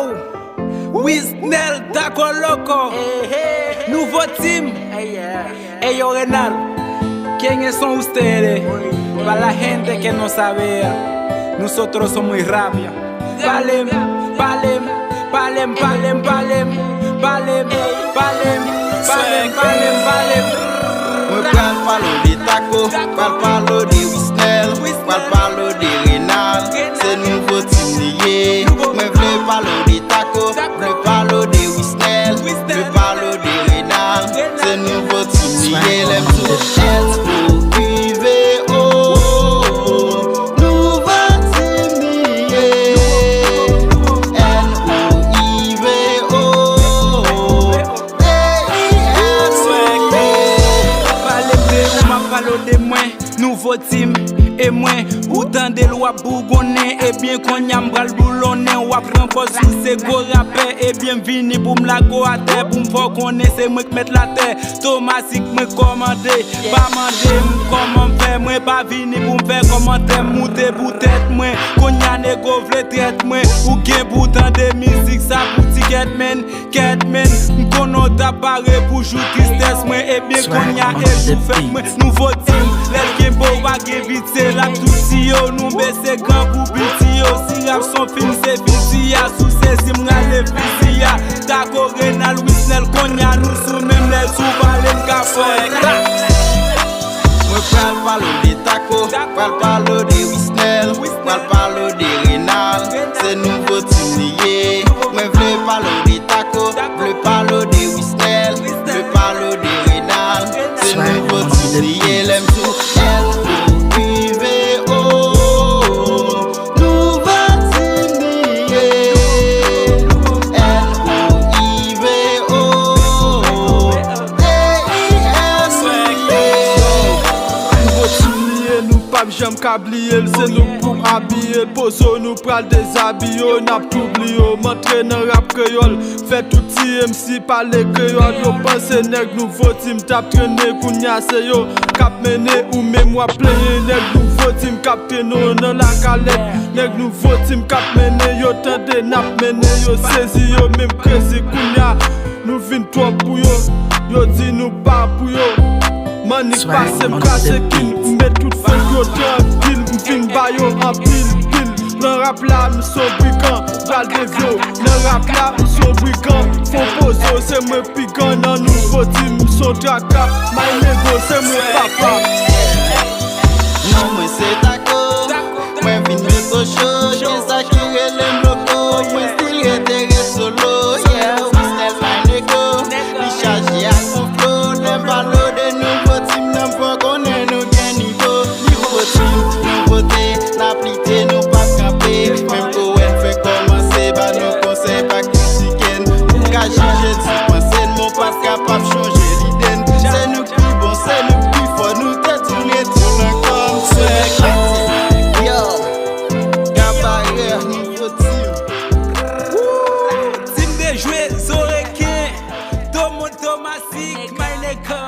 yo, Wisnel, Taco Loco, Nuevo Team, yo Renal. ¿Quiénes son ustedes? Para la gente que no sabe, nosotros somos muy rápidos. Palem, palem, palem, palem, palem, palem, palem, palem, palem, palem. Mwen pral palo de Taco, pral palo de Wisnel, pral palo de Renal. Se nouvo tim liye. Mwen vle palo de Taco, vle palo de Wisnel, vle palo de Renal. Se nouvo tim liye. Lem tou L-O-U-V-O. Nouvo tim liye. L-O-I-V-O. Parle de moi, nouveau team et moi, autant de lois bourgonais et bien qu'on y a m'bral boulonné, ou apprend force sous ces gros rappeurs et bienvenue pour m'la go à terre, pour m'fort connaître c'est moi qui mette la terre, Thomasik me commander, pas mander comment faire, moi pas venir pour m'faire commentaire, monter pour tête moi, qu'on y a négo vle traite moi, ou gain pourtant de musique ça pour ticket man, m'kono t'apparaît pour jouer tristesse moi, et bien qu'on y a et joue fait moi, nouveau team, les game beau va vite c'est la tout si yo, nous baisse grand pour biti yo, si rap son film c'est vizia, sous ces imrale vizia, Taco Renal, Wisnel, Konya, nous sous même les sous parler café. Mwen pral palo de Taco, pral palo de Wisnel, pral palo de Renal. Se nouvo tim liye. Mwen vle palo de Taco, vle palo de Wisnel, vle palo de Renal. Se nouvo tim liye. Lem tou L-O-U-V-O. Nouvo tim liye. L-O-I-V-O. Nous pas j'aime cablier, c'est nous pour habiller, poso nous pral déshabiller, n'a pas oublié, m'entraîner rap créole, fait tout MC parler créole, yo pense nèg nouveau team tap traîner kounya c'est yo, cap mené ou mémoire plein, nèg nouveau team cap traîner dans la calette, nèg nouveau team cap mené, yo tande nap mené, yo saisi yo même crazy kounya, nous vin trop pour yo dit nous pas pour yo. Manik passe m'kase kin, m'met tout fèl yo tranquille, m'fin bayo en pile. Nan rap la m'son brigand, bral de vyo. Nan rap la m'son brigand, fon pozo c'est moi piquant. Nan nouveau team m'son traka, my nego c'est moi papa. Non mwen se Taco, mwen vin me so show, gen sa ki relem loko, mwen stil retere solo. Yeah, Wisnel my nego, li chaji ak mon flow, lem palo de nouvo team, nan fwa konen nou gen niveau. Nouvo team, nouveauté, la plite nou pa kampe, même ko el fait commencer, ba nou conseil pa kritiken. Ou ka jige di pensen, mon pas capable changer l'iden. C'est nous qui bon, c'est nous qui fort, nous te tourner tout le comme swag. Yo, Gabaye, nouveau team. Team de jouer, Zorekin, Thomasik, my nigga.